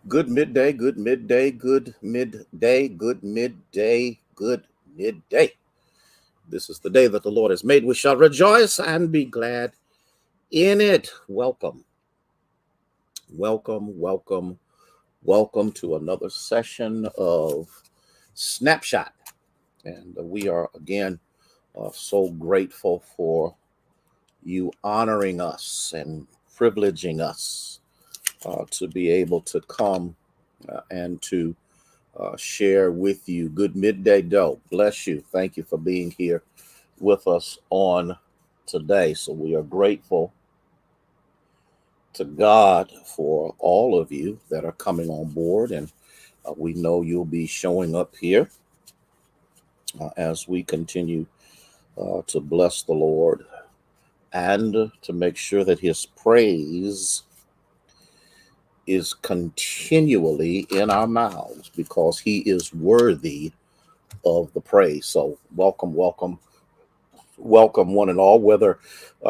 Good midday, good midday, good midday, good midday, good midday. This is the day that the Lord has made. We shall rejoice and be glad in it. Welcome, welcome, welcome to another session of Snapshot. And we are again so grateful for you honoring us and privileging us to be able to come and to share with you. Good midday, Doe. Bless you. Thank you for being here with us on today. So we are grateful to God for all of you that are coming on board, and we know you'll be showing up here as we continue to bless the Lord and to make sure that His praise is continually in our mouths because He is worthy of the praise. So, welcome, one and all, whether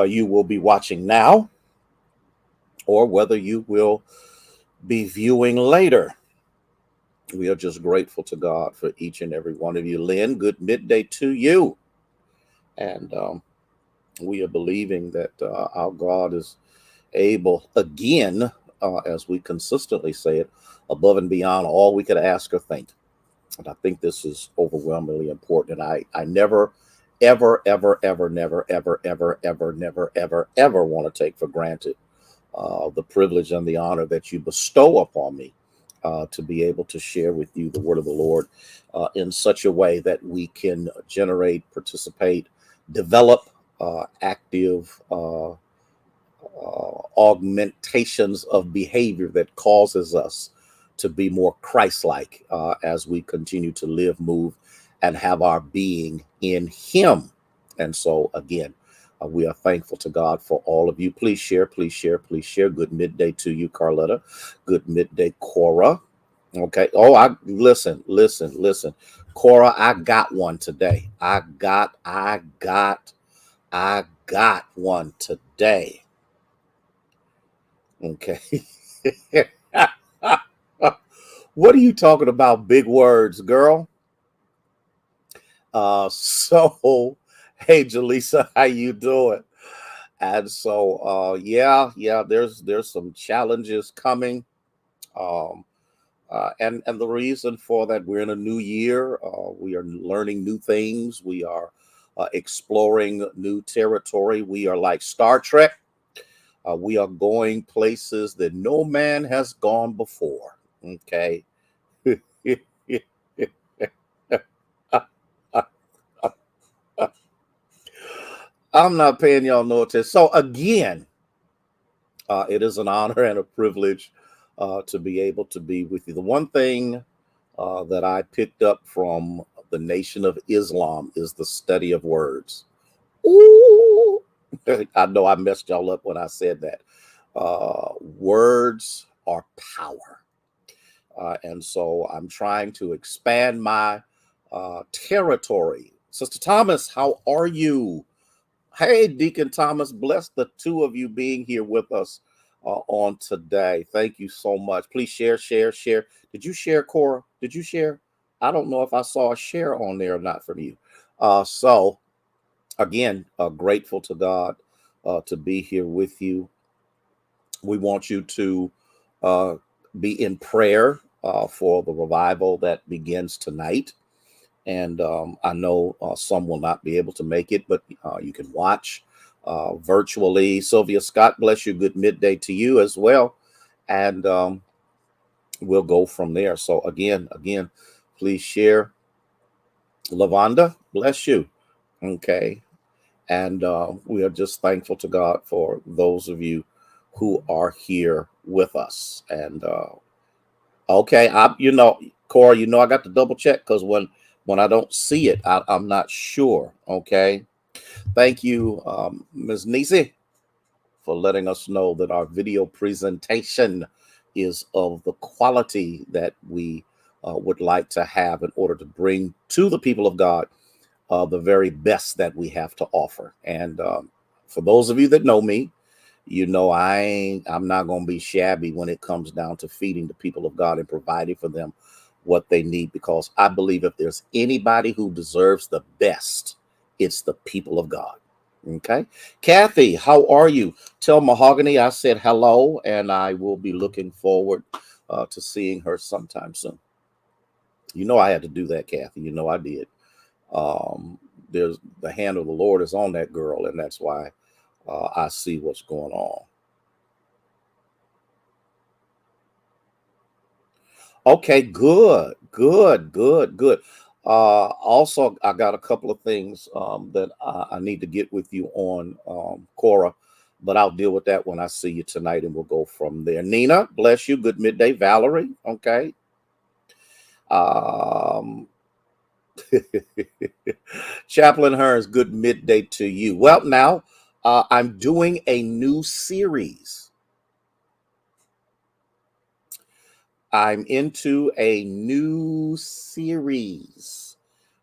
you will be watching now or whether you will be viewing later. We are just grateful to God for each and every one of you. Lynn, good midday to you. And we are believing that our God is able again, as we consistently say it, above and beyond all we could ask or think. And I think this is overwhelmingly important. And I never, ever want to take for granted the privilege and the honor that you bestow upon me to be able to share with you the word of the Lord in such a way that we can generate, participate, develop active augmentations of behavior that causes us to be more Christ-like as we continue to live, move, and have our being in Him. And so, again, we are thankful to God for all of you. Please share, please share, please share. Good midday to you, Carletta. Good midday, Cora. Okay. Oh, listen. Cora, I got one today. I got one today. Okay. What are you talking about? Big words, girl. So hey Jaleesa, how you doing? And so yeah, there's some challenges coming. Um and the reason for that, we're in a new year. We are learning new things. We are exploring new territory. We are like Star Trek. We are going places that no man has gone before. Okay. I'm not paying y'all no attention. So again, it is an honor and a privilege to be able to be with you. The one thing that I picked up from the Nation of Islam is the study of words. Ooh, I know I messed y'all up when I said that. Words are power. And so I'm trying to expand my territory. Sister Thomas, how are you? Hey, Deacon Thomas, bless the two of you being here with us on today. Thank you so much. Please share. Did you share, Cora? Did you share? I don't know if I saw a share on there or not from you. So, again, grateful to God to be here with you. We want you to uh, be in prayer for the revival that begins tonight. And I know some will not be able to make it, but you can watch virtually. Sylvia Scott, bless you. Good midday to you as well. And we'll go from there. So again, please share. Lavonda, bless you. Okay. And we are just thankful to God for those of you who are here with us. And okay, Cora, I got to double check because when I don't see it, I'm not sure. Okay, thank you, Ms. Nisi, for letting us know that our video presentation is of the quality that we would like to have in order to bring to the people of God the very best that we have to offer. And for those of you that know me, I'm not going to be shabby when it comes down to feeding the people of God and providing for them what they need, because I believe if there's anybody who deserves the best, it's the people of God. Okay. Kathy, how are you? Tell Mahogany I said hello, and I will be looking forward to seeing her sometime soon. I had to do that, Kathy. I did. Um, there's the hand of the Lord is on that girl, and that's why I see what's going on. Okay, good, good, good, good. Also, I got a couple of things that I need to get with you on, Cora, but I'll deal with that when I see you tonight, and we'll go from there. Nina, bless you. Good midday, Valerie. Okay. Um, Chaplain Hearns, good midday to you. Well, now I'm doing a new series. I'm into a new series,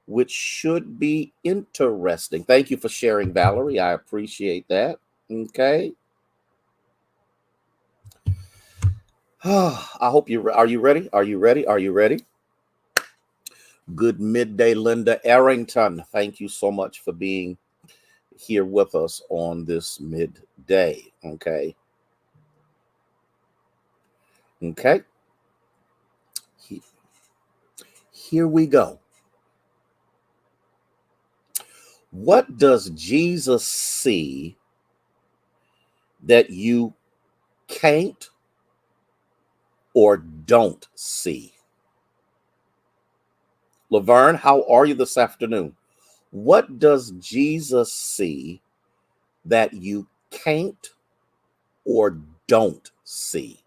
which should be interesting. Thank you for sharing, Valerie. I appreciate that. Okay. I hope are you ready? Are you ready? Are you ready? Good midday, Linda Arrington. Thank you so much for being here with us on this midday. Okay. Okay. Here we go. What does Jesus see that you can't or don't see? Laverne, how are you this afternoon? What does Jesus see that you can't or don't see?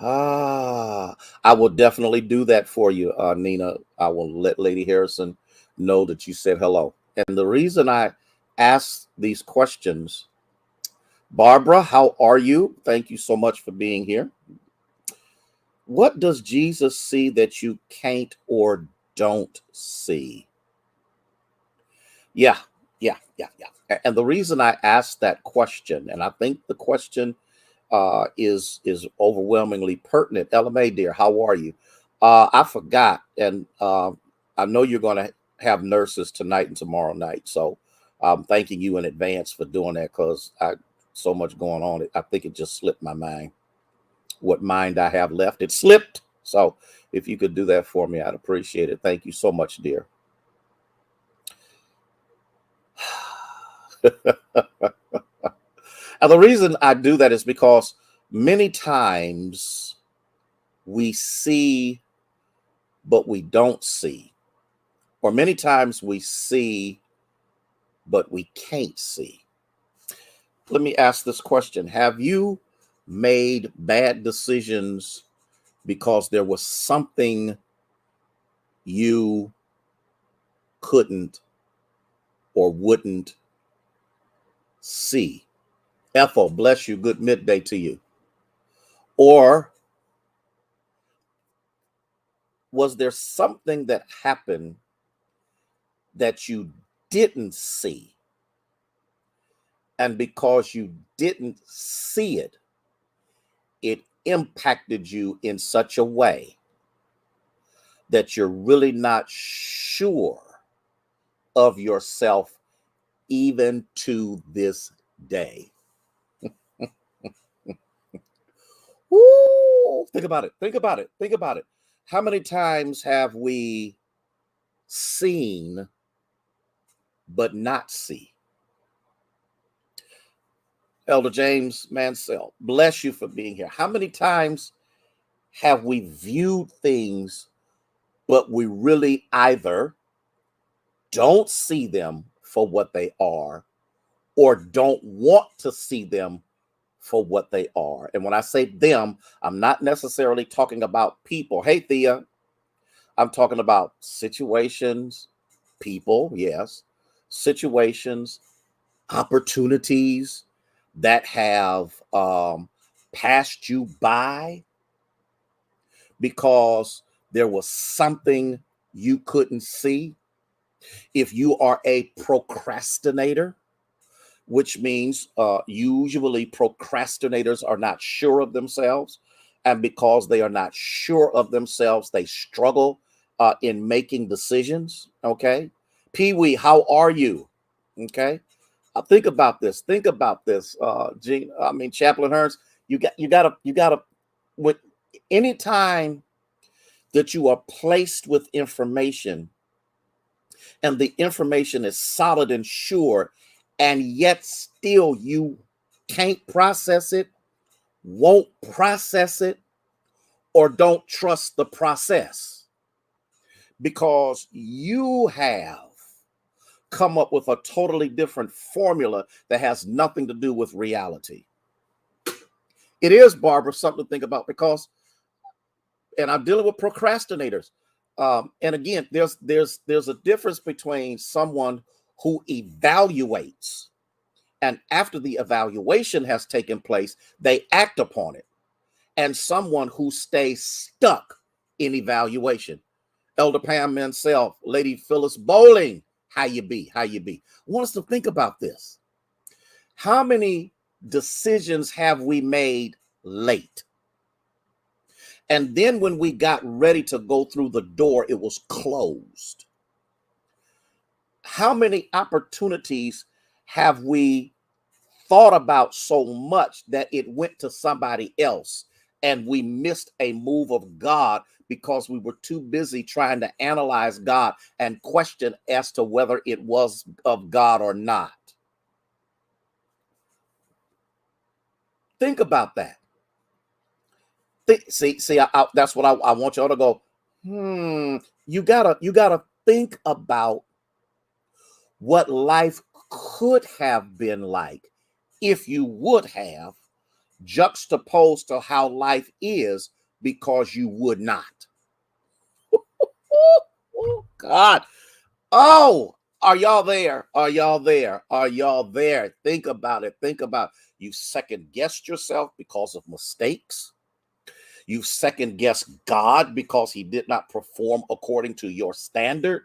I will definitely do that for you, Nina. I will let Lady Harrison know that you said hello. And the reason I ask these questions, Barbara, how are you? Thank you so much for being here. What does Jesus see that you can't or don't see? Yeah, yeah. And the reason I asked that question, and I think the question is overwhelmingly pertinent. Ella May, dear, how are you? I forgot, and I know you're going to have nurses tonight and tomorrow night, so I'm thanking you in advance for doing that, because I so much going on. I think it just slipped my mind. What mind I have left, it slipped. So if you could do that for me, I'd appreciate it. Thank you so much, dear. And the reason I do that is because many times we see, but we don't see. Or many times we see, but we can't see. Let me ask this question. Have you made bad decisions because there was something you couldn't or wouldn't see? Ethel, bless you. Good midday to you. Or was there something that happened that you didn't see? And because you didn't see it, it impacted you in such a way that you're really not sure of yourself even to this day. Woo! Think about it. Think about it. Think about it. How many times have we seen but not see? Elder James Mansell, bless you for being here. How many times have we viewed things, but we really either don't see them for what they are or don't want to see them for what they are? And when I say them, I'm not necessarily talking about people. Hey, Thea, I'm talking about situations, people, yes, situations, opportunities that have passed you by because there was something you couldn't see. If you are a procrastinator, which means usually procrastinators are not sure of themselves. And because they are not sure of themselves, they struggle in making decisions. Okay. Pee Wee, how are you? Okay. Think about this. Think about this, Gene. I mean, Chaplain Hearns, you gotta, with any time that you are placed with information and the information is solid and sure, and yet still you can't process it, won't process it, or don't trust the process because you have come up with a totally different formula that has nothing to do with reality. It is, Barbara, something to think about because, and I'm dealing with procrastinators. And again, there's a difference between someone who evaluates, and after the evaluation has taken place, they act upon it, and someone who stays stuck in evaluation. Elder Pam Mansell, Lady Phyllis Bowling, how you be? How you be? I want us to think about this. How many decisions have we made late? And then when we got ready to go through the door, it was closed. How many opportunities have we thought about so much that it went to somebody else and we missed a move of God because we were too busy trying to analyze God and question as to whether it was of God or not? Think about that. That's what I want y'all to go. You gotta think about what life could have been like if you would have, juxtaposed to how life is because you would not. Oh, God. Oh, are y'all there? Are y'all there? Are y'all there? Think about it. Think about it. You second guessed yourself because of mistakes. You second guessed God because he did not perform according to your standard.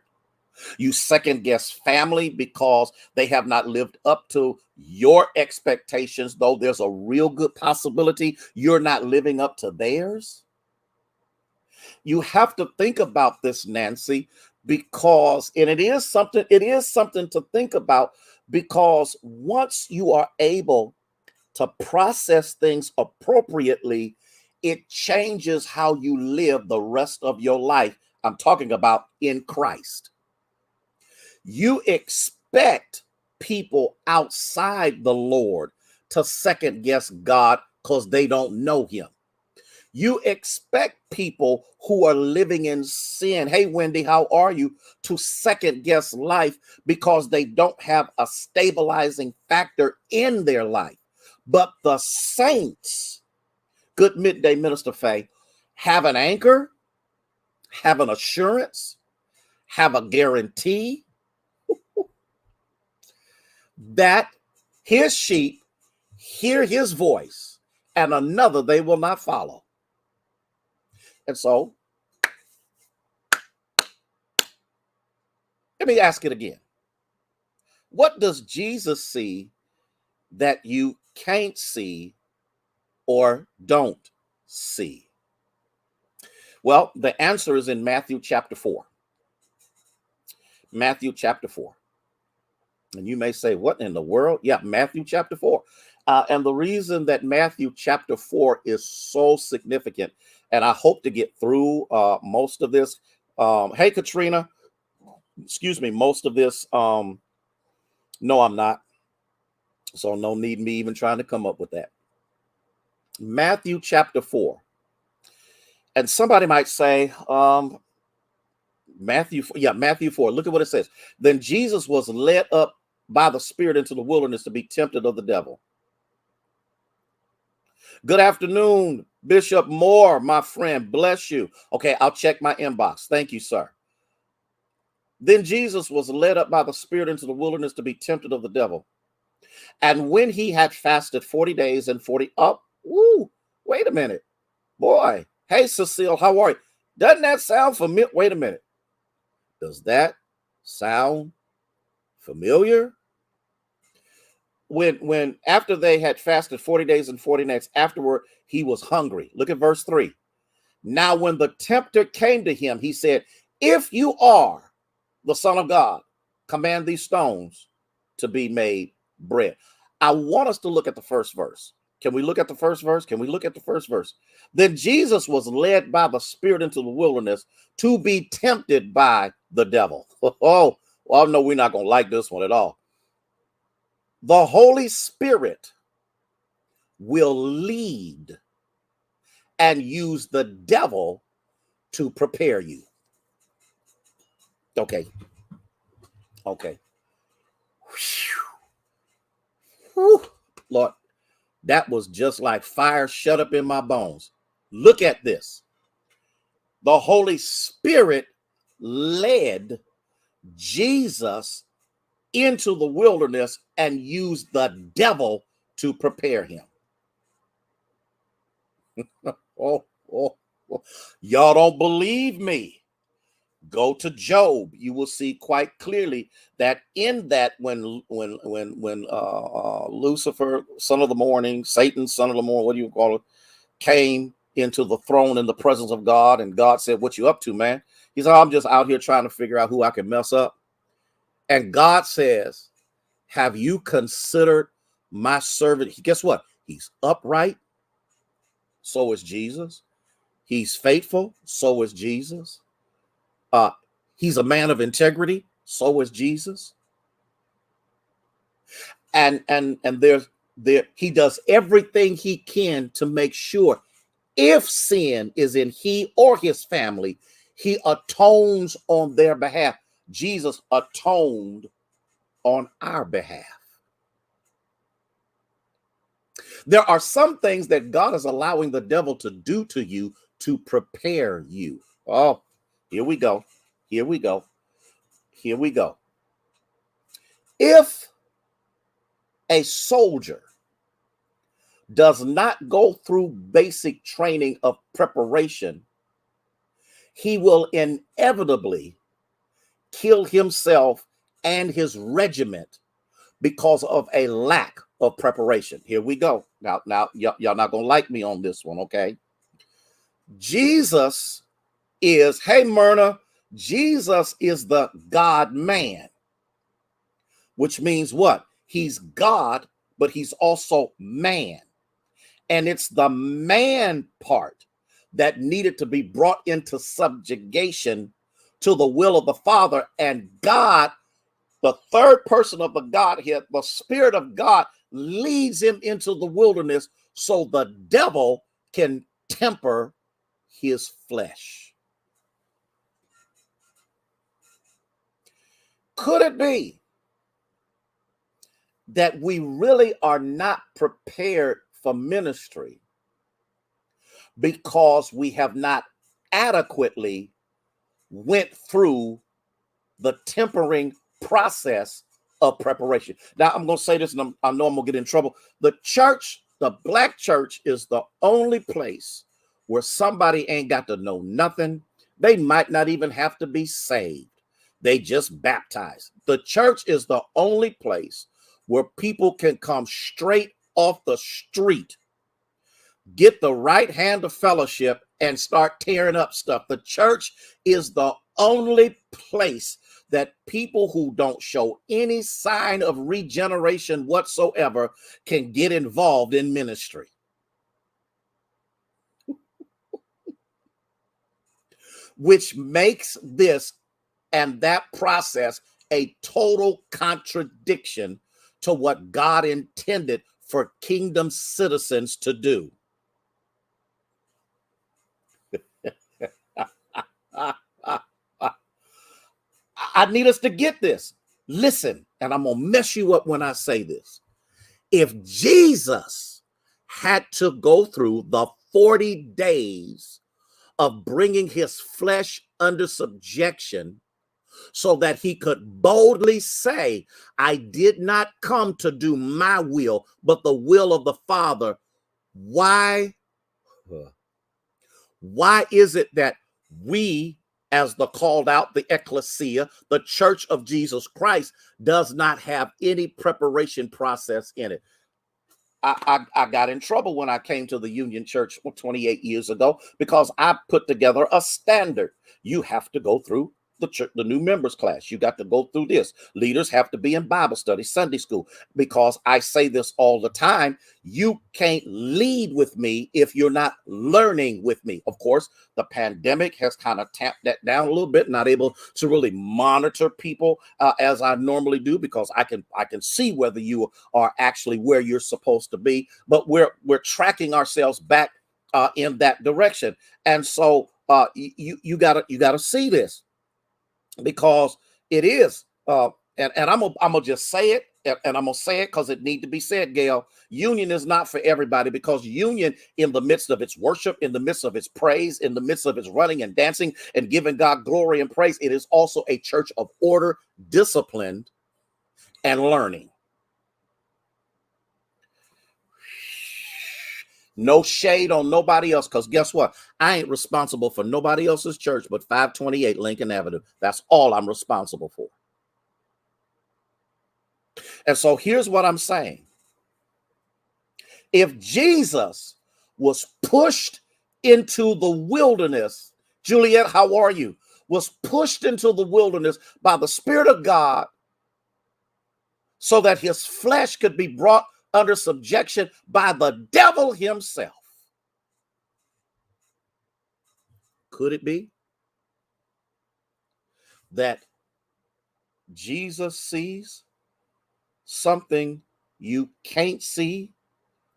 You second guess family because they have not lived up to your expectations, though there's a real good possibility you're not living up to theirs. You have to think about this, Nancy, because, and it is something to think about, because once you are able to process things appropriately, it changes how you live the rest of your life. I'm talking about in Christ. You expect people outside the Lord to second guess God because they don't know him. You expect people who are living in sin, hey, Wendy, how are you, to second guess life because they don't have a stabilizing factor in their life. But the saints, good midday, Minister Faye, have an anchor, have an assurance, have a guarantee that his sheep hear his voice and another they will not follow. And so, let me ask it again. What does Jesus see that you can't see or don't see? Well, the answer is in Matthew chapter 4. Matthew chapter 4. And you may say, what in the world? Yeah, Matthew chapter 4. And the reason that Matthew chapter 4 is so significant, and I hope to get through most of this. Hey, Katrina, excuse me, most of this. No, I'm not. So no need me even trying to come up with that. Matthew chapter 4. And somebody might say, Matthew 4. Look at what it says. Then Jesus was led up by the Spirit into the wilderness to be tempted of the devil. Good afternoon, Bishop Moore, my friend. Bless you. Okay, I'll check my inbox. Thank you, sir. Then Jesus was led up by the Spirit into the wilderness to be tempted of the devil. And when he had fasted 40 days and 40 up, wait a minute. Boy, hey, Cecile, how are you? Doesn't that sound familiar? Wait a minute. Does that sound familiar? when after they had fasted 40 days and 40 nights, afterward he was hungry. Look at verse 3. Now when the tempter came to him, he said, if you are the Son of God, command these stones to be made bread. I want us to look at the first verse. Can we look at the first verse? Can we look at the first verse? Then Jesus was led by the Spirit into the wilderness to be tempted by the devil. Oh, well, I know we're not going to like this one at all. The Holy Spirit will lead and use the devil to prepare you. Okay. Whew. Lord, that was just like fire shut up in my bones. Look at this. The Holy Spirit led Jesus into the wilderness and used the devil to prepare him. Oh. Y'all don't believe me? Go to Job. You will see quite clearly that in that when Lucifer, son of the morning, Satan, son of the morning, what do you call it, came into the throne in the presence of God, and God said, what you up to, man? He said, I'm just out here trying to figure out who I can mess up. And God says, have you considered my servant? Guess what? He's upright. So is Jesus. He's faithful. So is Jesus. He's a man of integrity. So is Jesus. And he does everything he can to make sure if sin is in he or his family, he atones on their behalf. Jesus atoned on our behalf. There are some things that God is allowing the devil to do to you to prepare you. Oh, here we go. If a soldier does not go through basic training of preparation, he will inevitably kill himself and his regiment because of a lack of preparation. Here we go. Now, y'all not going to like me on this one, okay? Jesus is, hey, Myrna, Jesus is the God-man, which means what? He's God, but he's also man. And it's the man part that needed to be brought into subjugation to the will of the Father. And God, the third person of the Godhead, the Spirit of God, leads him into the wilderness so the devil can temper his flesh. Could it be that we really are not prepared for ministry because we have not adequately went through the tempering process of preparation? Now, I'm going to say this, and I know I'm going to get in trouble. The church, the black church, is the only place where somebody ain't got to know nothing. They might not even have to be saved. They just baptized. The church is the only place where people can come straight off the street, get the right hand of fellowship, and start tearing up stuff. The church is the only place that people who don't show any sign of regeneration whatsoever can get involved in ministry. Which makes this and that process a total contradiction to what God intended for kingdom citizens to do. I need us to get this. Listen, and I'm going to mess you up when I say this. If Jesus had to go through the 40 days of bringing his flesh under subjection so that he could boldly say, I did not come to do my will, but the will of the Father, why is it that we as the called out, the ecclesia, the church of Jesus Christ, does not have any preparation process in it. I got in trouble when I came to the Union Church 28 years ago because I put together a standard. You have to go through the new members class. You got to go through this. Leaders have to be in Bible study, Sunday school, because I say this all the time. You can't lead with me if you're not learning with me. Of course, the pandemic has kind of tamped that down a little bit, not able to really monitor people as I normally do, because I can see whether you are actually where you're supposed to be, but we're tracking ourselves back in that direction. And so you gotta see this, because it is, and I'm gonna just say it, and I'm gonna say it because it need to be said, Gail. Union is not for everybody, because union, in the midst of its worship, in the midst of its praise, in the midst of its running and dancing and giving God glory and praise, it is also a church of order, disciplined, and learning. No shade on nobody else, because guess what? I ain't responsible for nobody else's church but 528 Lincoln Avenue. That's all I'm responsible for. And so here's what I'm saying. If Jesus was pushed into the wilderness, Juliet, how are you? Was pushed into the wilderness by the Spirit of God so that his flesh could be brought under subjection by the devil himself. Could it be that Jesus sees something you can't see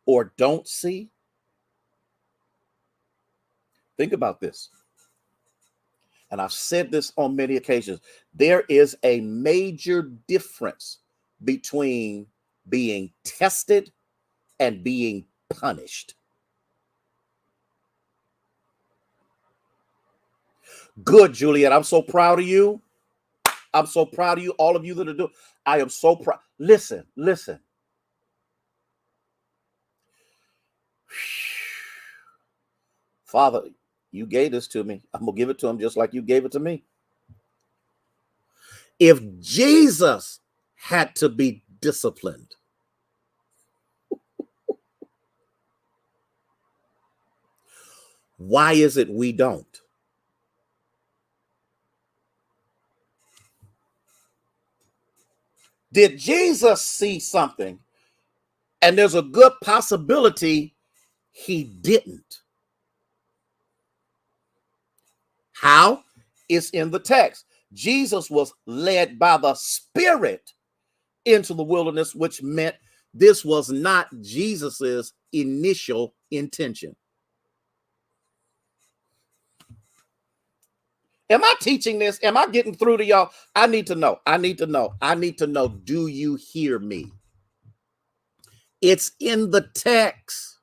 or don't see? Think about this. And I've said this on many occasions. There is a major difference between being tested and being punished. Good, Juliet. I'm so proud of you. I'm so proud of you. All of you that are doing. I am so proud. Listen. Father, you gave this to me. I'm going to give it to him just like you gave it to me. If Jesus had to be disciplined, why is it we don't? Did Jesus see something? And there's a good possibility he didn't. How? It's in the text. Jesus was led by the Spirit into the wilderness, which meant this was not Jesus's initial intention. Am I teaching this? Am I getting through to y'all? I need to know. Do you hear me? It's in the text.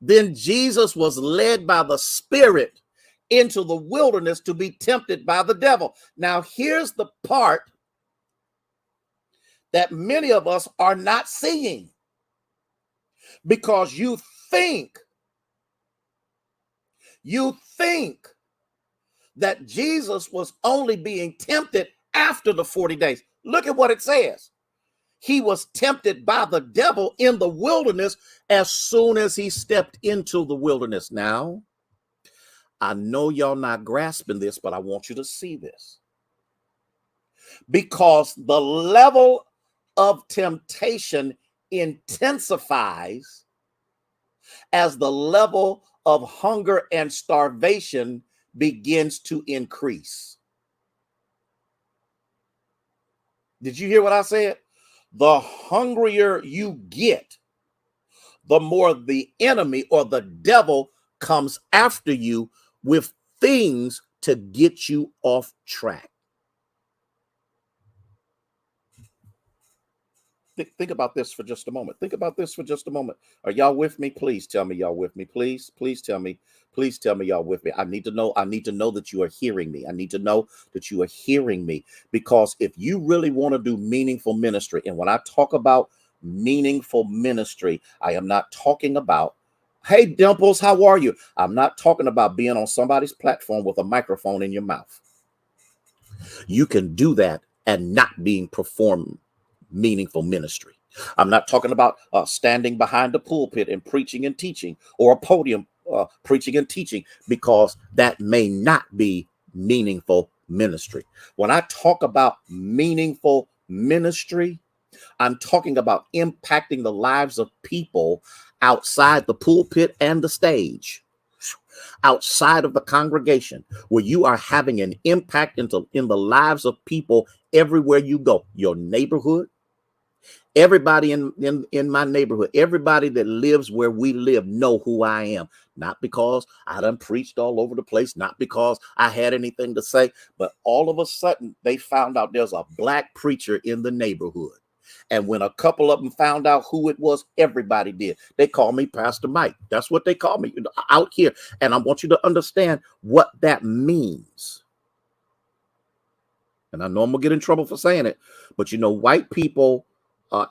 Then Jesus was led by the Spirit into the wilderness to be tempted by the devil. Now, here's the part that many of us are not seeing, because you think that Jesus was only being tempted after the 40 days. Look at what it says. He was tempted by the devil in the wilderness as soon as he stepped into the wilderness. Now, I know y'all not grasping this, but I want you to see this. Because the level of temptation intensifies as the level of hunger and starvation begins to increase. Did you hear what I said? The hungrier you get, the more the enemy or the devil comes after you with things to get you off track. Think about this for just a moment. Are y'all with me? Please tell me y'all with me. Please tell me. Please tell me y'all with me. I need to know that you are hearing me. Because if you really want to do meaningful ministry, and when I talk about meaningful ministry, I am not talking about, hey, Dimples, how are you? I'm not talking about being on somebody's platform with a microphone in your mouth. You can do that and not being performed meaningful ministry. I'm not talking about standing behind the pulpit and preaching and teaching, or a podium preaching and teaching, because that may not be meaningful ministry. When I talk about meaningful ministry, I'm talking about impacting the lives of people outside the pulpit and the stage, outside of the congregation, where you are having an impact in the lives of people everywhere you go. Your neighborhood, everybody in my neighborhood, everybody that lives where we live know who I am. Not because I done preached all over the place, not because I had anything to say, but all of a sudden they found out there's a black preacher in the neighborhood. And when a couple of them found out who it was, everybody did. They call me Pastor Mike. That's what they call me out here. And I want you to understand what that means. And I know I'm going to get in trouble for saying it, but white people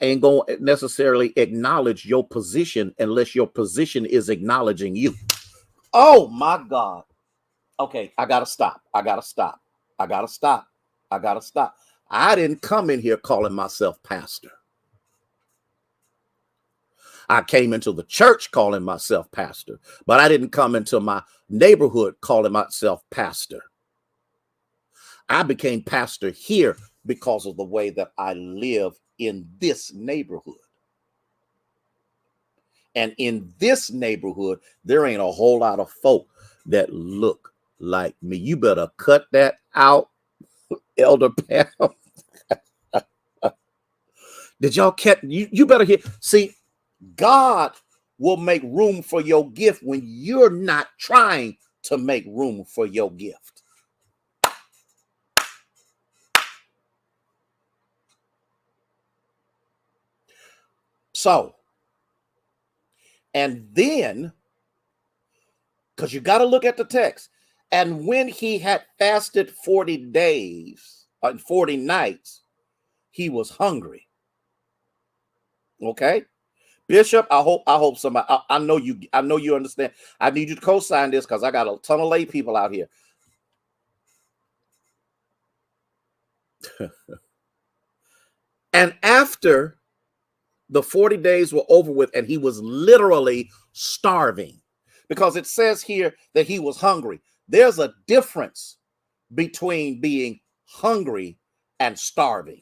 ain't going to necessarily acknowledge your position unless your position is acknowledging you. Oh, my God. Okay, I got to stop. I didn't come in here calling myself pastor. I came into the church calling myself pastor, but I didn't come into my neighborhood calling myself pastor. I became pastor here because of the way that I live in this neighborhood. And in this neighborhood, there ain't a whole lot of folk that look like me. You better cut that out, Elder Pam. Did y'all catch? You better hear. See, God will make room for your gift when you're not trying to make room for your gift. So, and then, because you got to look at the text, and when he had fasted 40 days and 40 nights, he was hungry. Okay, Bishop, I hope somebody, I know you understand. I need you to co-sign this because I got a ton of lay people out here. And after the 40 days were over with, and he was literally starving, because it says here that he was hungry. There's a difference between being hungry and starving.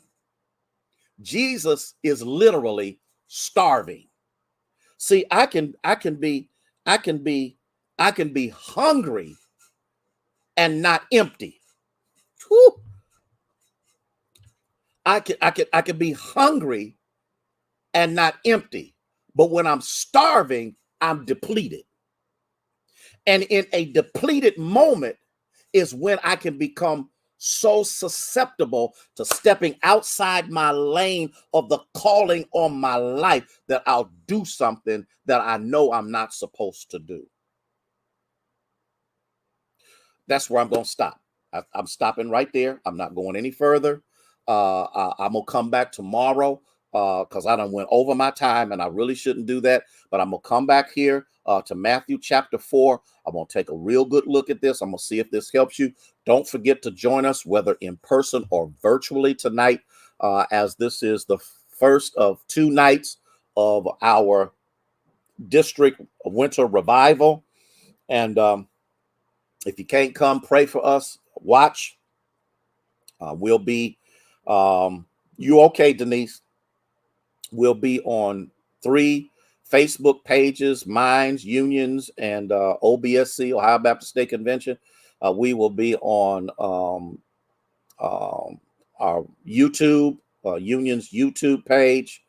Jesus is literally starving. See, I can be hungry and not empty. Whew. I can be hungry and not empty. But when I'm starving, I'm depleted. And in a depleted moment is when I can become so susceptible to stepping outside my lane of the calling on my life that I'll do something that I know I'm not supposed to do. That's where I'm going to stop. I'm stopping right there. I'm not going any further. I'm going to come back tomorrow because I done went over my time and I really shouldn't do that. But I'm going to come back here to Matthew chapter 4. I'm going to take a real good look at this. I'm going to see if this helps you. Don't forget to join us, whether in person or virtually tonight, as this is the first of 2 nights of our district winter revival. And if you can't come, pray for us. Watch. We'll be, you okay, Denise? We'll be on 3 Facebook pages, Minds, Unions, and OBSC, Ohio Baptist State Convention. We will be on our YouTube, Union's YouTube page,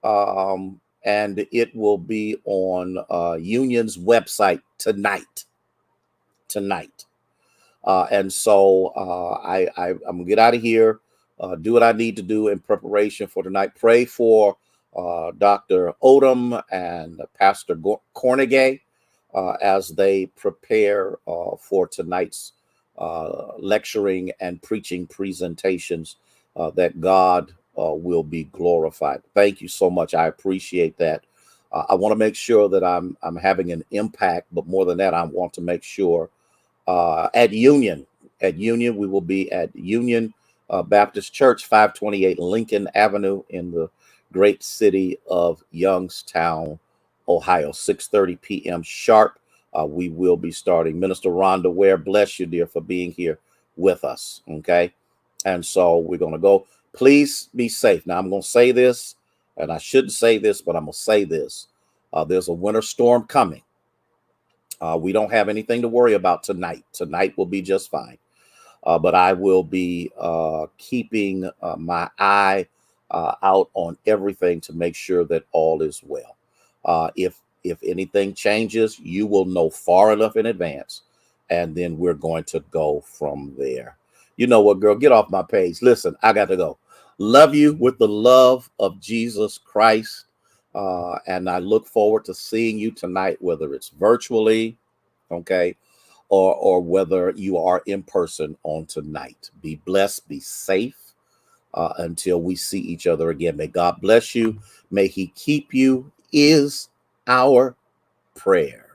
and it will be on Union's website tonight. And so I'm gonna get out of here, do what I need to do in preparation for tonight. Pray for Dr. Odom and Pastor Cornegay as they prepare for tonight's lecturing and preaching presentations, that God will be glorified. Thank you so much. I appreciate that. I want to make sure that I'm having an impact, but more than that, I want to make sure at Union, at Union. We will be at Union Baptist Church, 528 Lincoln Avenue in the great city of Youngstown, Ohio, 6:30 p.m. sharp. We will be starting. Minister Rhonda Ware, bless you, dear, for being here with us. Okay. And so we're going to go. Please be safe. Now, I'm going to say this, and I shouldn't say this, but I'm going to say this. There's a winter storm coming. We don't have anything to worry about tonight. Tonight will be just fine. But I will be keeping my eye out on everything to make sure that all is well. If anything changes, you will know far enough in advance, and then we're going to go from there. You know what, girl? Get off my page. Listen, I got to go. Love you with the love of Jesus Christ. And I look forward to seeing you tonight, whether it's virtually, okay, or whether you are in person on tonight. Be blessed, be safe until we see each other again. May God bless you. May he keep you is our prayer.